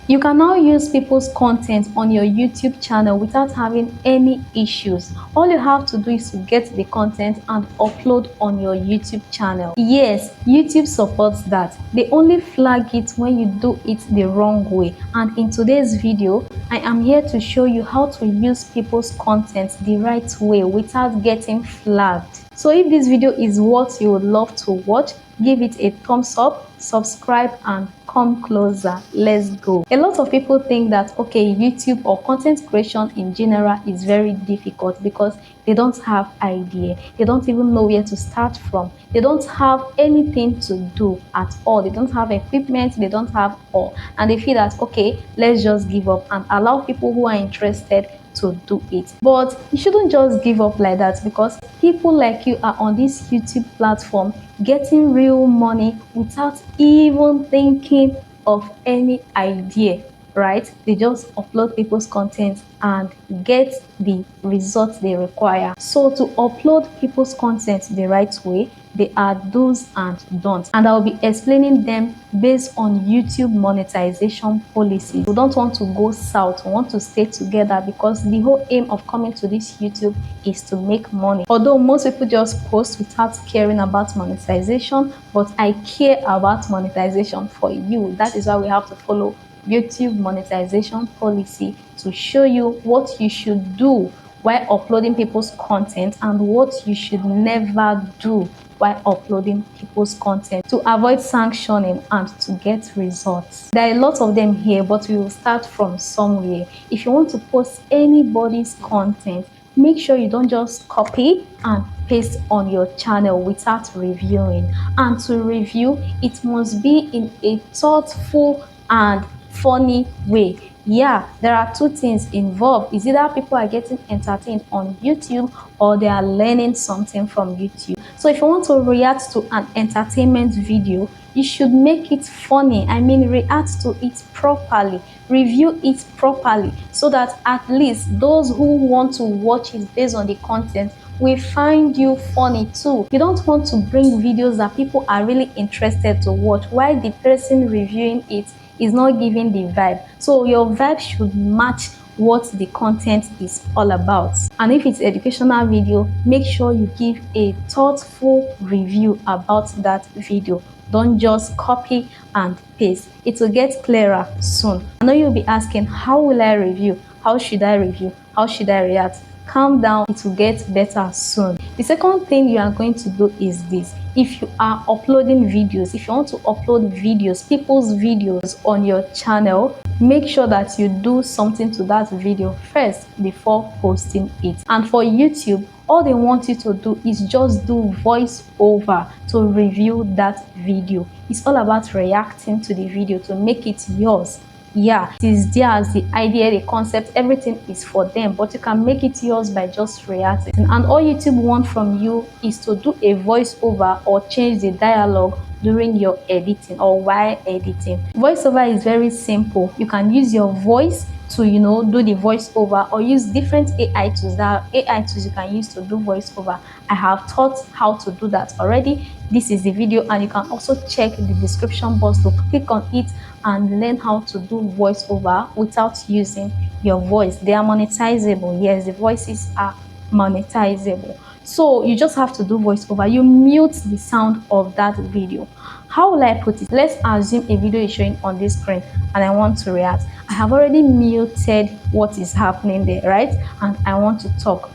You can now use people's content on your YouTube channel without having any issues. All you have to do is to get the content and upload on your YouTube channel. Yes, YouTube supports that. They only flag it when you do it the wrong way. And in today's video, I am here to show you how to use people's content the right way without getting flagged. So if this video is what you would love to watch, give it a thumbs up, subscribe, and come closer. Let's go. A lot of people think that okay, YouTube or content creation in general is very difficult because they don't have idea, they don't even know where to start from, they don't have anything to do at all, they don't have equipment, they don't have all, and they feel that okay, let's just give up and allow people who are interested to do it. But you shouldn't just give up like that, because people like you are on this YouTube platform getting real money without even thinking of any idea, right? They just upload people's content and get the results they require. So to upload people's content the right way, there are do's and don'ts, and I'll be explaining them based on YouTube monetization policies. We don't want to go south, we want to stay together, because the whole aim of coming to this YouTube is to make money. Although most people just post without caring about monetization, but I care about monetization for you. That is why we have to follow YouTube monetization policy to show you what you should do while uploading people's content and what you should never do while uploading people's content to avoid sanctioning and to get results. There are a lot of them here, but we will start from somewhere. If you want to post anybody's content, make sure you don't just copy and paste on your channel without reviewing. And to review, it must be in a thoughtful and funny way. Yeah, there are two things involved. Is either people are getting entertained on YouTube or they are learning something from YouTube. So if you want to react to an entertainment video, you should make it funny. I mean, react to it properly, review it properly, so that at least those who want to watch it based on the content will find you funny too. You don't want to bring videos that people are really interested to watch while the person reviewing it is not giving the vibe. So your vibe should match what the content is all about. And if it's educational video, make sure you give a thoughtful review about that video. Don't just copy and paste. It will get clearer soon. I know you'll be asking, how will I review? How should I review? How should I react? Calm down, it will get better soon. The second thing you are going to do is this. If you are uploading videos, if you want to upload videos, people's videos on your channel, make sure that you do something to that video first before posting it. And for YouTube, all they want you to do is just do voice over to review that video. It's all about reacting to the video to make it yours. Yeah, it is theirs, the idea, the concept, everything is for them, but you can make it yours by just reacting. And all YouTube want from you is to do a voiceover or change the dialogue during your editing or while editing. Voiceover is very simple. You can use your voice to do the voiceover, or use different AI tools. There are AI tools you can use to do voiceover. I have taught how to do that already. This is the video, and you can also check the description box to click on it and learn how to do voiceover without using your voice. They are monetizable. Yes, the voices are monetizable. So you just have to do voiceover. You mute the sound of that video. How will I put it? Let's assume a video is showing on this screen and I want to react. I have already muted what is happening there, right? And I want to talk.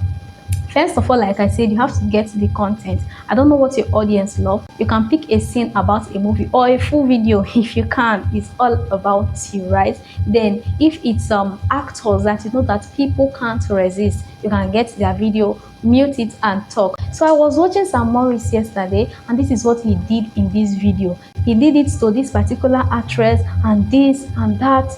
First of all, like I said, you have to get the content. I don't know what your audience love. You can pick a scene about a movie or a full video if you can. It's all about you, right? Then if it's actors that you know that people can't resist, you can get their video, mute it and talk. So I was watching Sam Morris yesterday, and this is what he did in this video. He did it to this particular actress and this and that.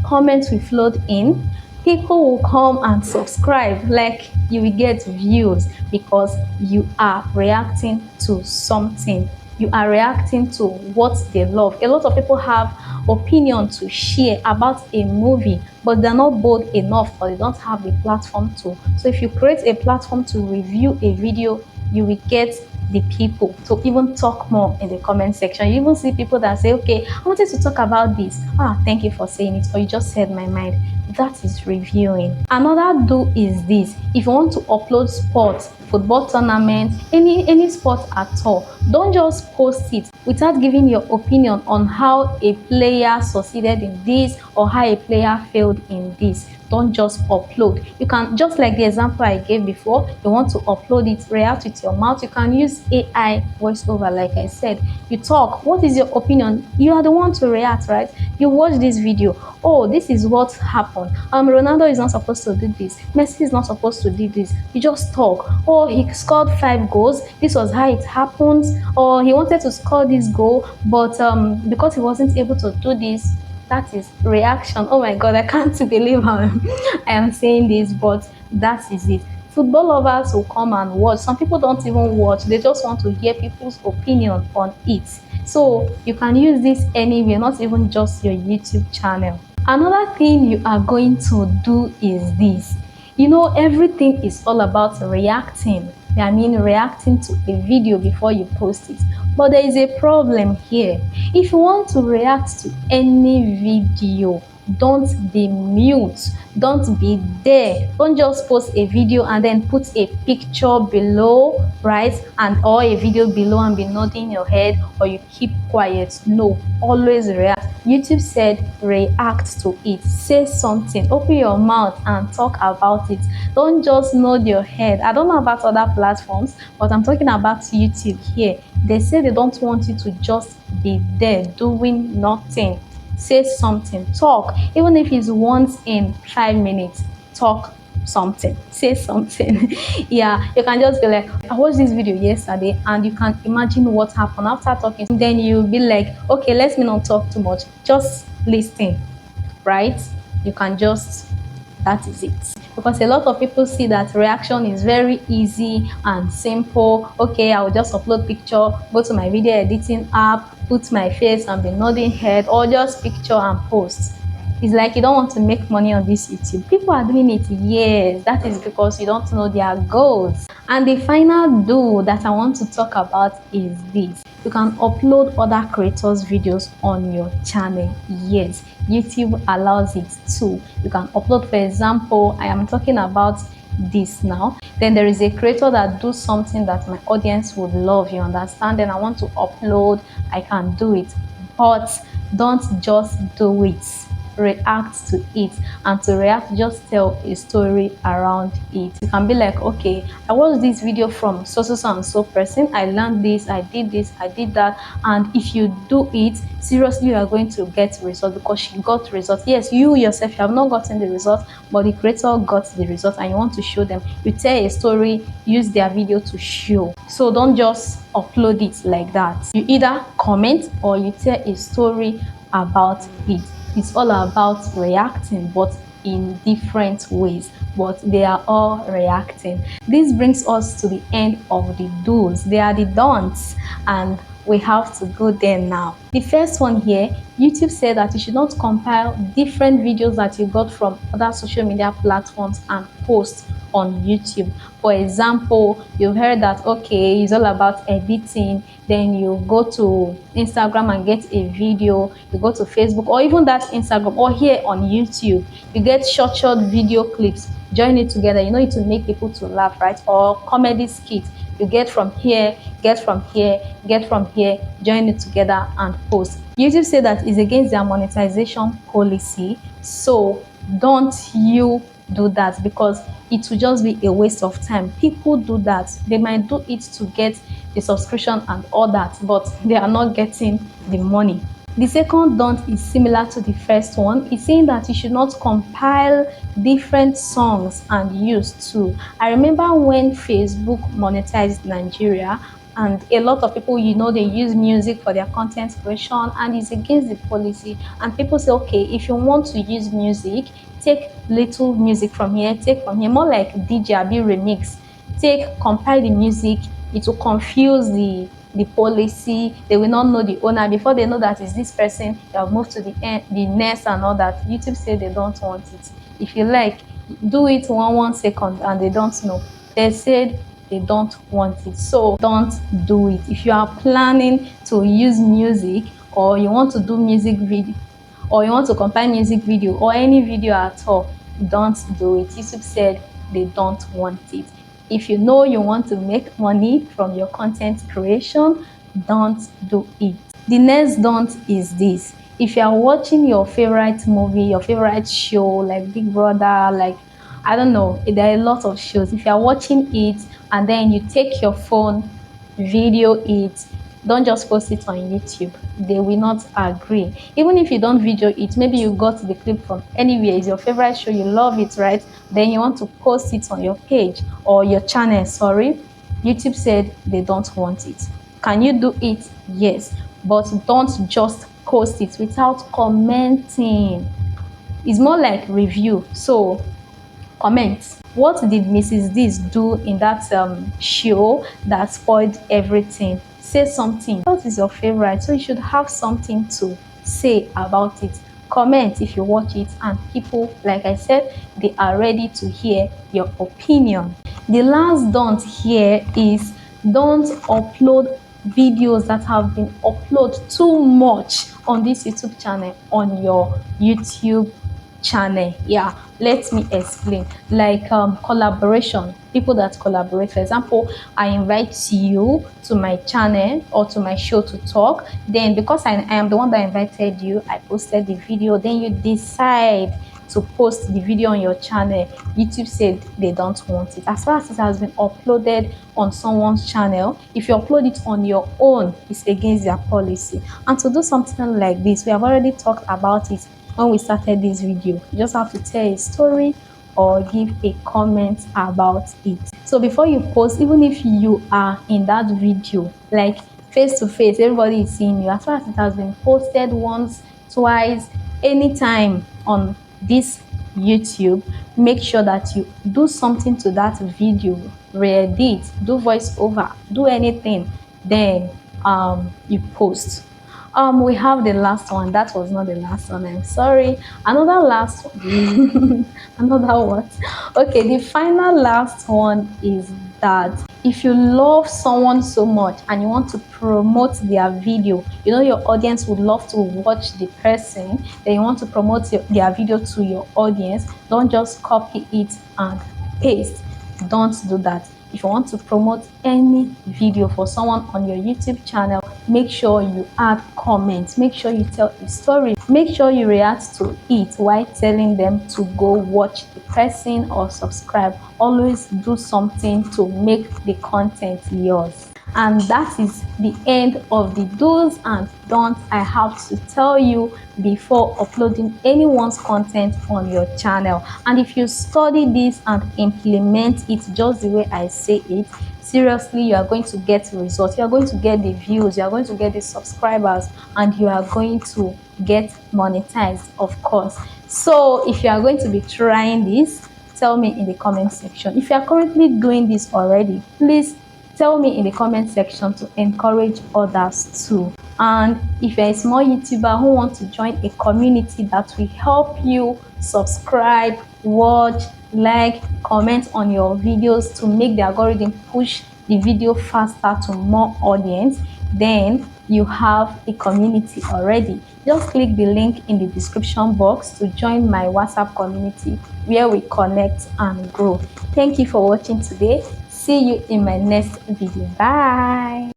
Comments will flood in. People will come and subscribe, like you will get views because you are reacting to something. You are reacting to what they love. A lot of people have opinion to share about a movie, but they're not bold enough, or they don't have the platform to. So if you create a platform to review a video, you will get the people to even talk more in the comment section. You even see people that say, okay, I wanted to talk about this. Thank you for saying it, or you just said my mind. That is reviewing. Another do is this: if you want to upload sports, football tournament, any sport at all, don't just post it without giving your opinion on how a player succeeded in this or how a player failed in this. Don't just upload. You can, just like the example I gave before, you want to upload it, react with your mouth, you can use AI voiceover. Like I said, you talk, what is your opinion? You are the one to react, right? You watch this video, oh, this is what happened. Ronaldo is not supposed to do this, Messi is not supposed to do this. You just talk, oh, he scored 5 goals, this was how it happens, or he wanted to score this goal, but because he wasn't able to do this. That is reaction. Oh my god, I can't believe I am saying this, but that is it. Football lovers will come and watch. Some people don't even watch, they just want to hear people's opinion on it. So you can use this anywhere, not even just your YouTube channel. Another thing you are going to do is this. You know, everything is all about reacting. I mean, reacting to a video before you post it. But there is a problem here. If you want to react to any video, don't be mute, don't be there, don't just post a video and then put a picture below, right, and or a video below and be nodding your head, or you keep quiet. No, always react. YouTube said react to it, say something, open your mouth and talk about it. Don't just nod your head. I don't know about other platforms, but I'm talking about YouTube here. They say they don't want you to just be there doing nothing. Say something, talk, even if it's once in 5 minutes, talk something, say something. Yeah, you can just be like, I watched this video yesterday, and you can imagine what happened after talking. Then you'll be like, okay, let me not talk too much, just listen, right? You can just, that is it. Because a lot of people see that reaction is very easy and simple. Okay, I will just upload picture, go to my video editing app, put my face and be nodding head, or just picture and post. It's like you don't want to make money on this YouTube. People are doing it, yes. That is because you don't know their goals. And the final do that I want to talk about is this: you can upload other creators' videos on your channel. Yes, YouTube allows it too. You can upload, for example, I am talking about this now. Then there is a creator that does something that my audience would love, you understand? Then I want to upload, I can do it. But don't just do it, react to it. And to react, just tell a story around it. You can be like, okay, I watched this video from so and so person, I learned this, I did that. And if you do it seriously, you are going to get results, because she got results. Yes, you yourself, you have not gotten the result, but the creator got the result, and you want to show them. You tell a story, use their video to show. So don't just upload it like that. You either comment or you tell a story about it. It's all about reacting, but in different ways, but they are all reacting. This brings us to the end of the do's. They are the don'ts, and we have to go there now. The first one here, YouTube said that you should not compile different videos that you got from other social media platforms and post on YouTube. For example, you've heard that, okay, it's all about editing, then you go to Instagram and get a video, you go to Facebook, or even that Instagram, or here on YouTube, you get short video clips, join it together. You know, it will make people to laugh, right? Or comedy skits, you get from here, get from here, get from here, join it together and post. YouTube say that is against their monetization policy, so don't you do that, because it will just be a waste of time. People do that, they might do it to get the subscription and all that, but they are not getting the money. The second don't is similar to the first one. It's saying that you should not compile different songs and use too. I remember when Facebook monetized Nigeria, and a lot of people, you know, they use music for their content creation, and it's against the policy. And people say, okay, if you want to use music, take little music from here, take from here, more like DJ Abi remix. Take, compile the music, it will confuse the policy. They will not know the owner. Before they know that is this person, they have moved to the next and all that. YouTube say they don't want it. If you like, do it one second and they don't know. They said they don't want it. So don't do it. If you are planning to use music, or you want to do music video, or you want to compile music video or any video at all, don't do it. YouTube said they don't want it. If you know you want to make money from your content creation, don't do it. The next don't is this. If you are watching your favorite movie, your favorite show like Big Brother, like I don't know, there are a lot of shows. If you are watching it and then you take your phone, video it, don't just post it on YouTube. They will not agree. Even if you don't video it, maybe you got the clip from anywhere, it's your favorite show, you love it, right? Then you want to post it on your page or your channel, sorry. YouTube said they don't want it. Can you do it? Yes, but don't just post it without commenting. It's more like review. So comment. What did Mrs. This do in that show that spoiled everything? Say something. What is your favorite? So you should have something to say about it. Comment if you watch it, and people, like I said, they are ready to hear your opinion. The last don't here is don't upload videos that have been uploaded too much on this YouTube channel on your YouTube channel. Yeah, let me explain. Like collaboration, people that collaborate. For example, I invite you to my channel or to my show to talk. Then because I am the one that invited you, I posted the video. Then you decide to post the video on your channel. YouTube said they don't want it. As far as it has been uploaded on someone's channel, if you upload it on your own, it's against their policy. And to do something like this, we have already talked about it when we started this video. You just have to tell a story or give a comment about it. So before you post, even if you are in that video, like face to face, everybody is seeing you. As far as it has been posted once, twice, anytime on this YouTube, make sure that you do something to that video, re-edit, do voiceover, do anything, then you post. We have the last one. That was not the last one, I'm sorry. Another last one. Another what? Okay, the final last one is that if you love someone so much and you want to promote their video, you know your audience would love to watch the person, then you want to promote their video to your audience, don't just copy it and paste. Don't do that. If you want to promote any video for someone on your YouTube channel, make sure you add comments, make sure you tell a story, make sure you react to it while telling them to go watch the person or subscribe. Always do something to make the content yours. And that is the end of the do's and don'ts I have to tell you before uploading anyone's content on your channel. And if you study this and implement it just the way I say it, seriously, you are going to get results. You are going to get the views, you are going to get the subscribers, and you are going to get monetized, of course. So if you are going to be trying this, tell me in the comment section. If you are currently doing this already, please tell me in the comment section to encourage others too. And if you're a small YouTuber who wants to join a community that will help you subscribe, watch, like, comment on your videos to make the algorithm push the video faster to more audience, then you have a community already. Just click the link in the description box to join my WhatsApp community where we connect and grow. Thank you for watching today. See you in my next video. Bye.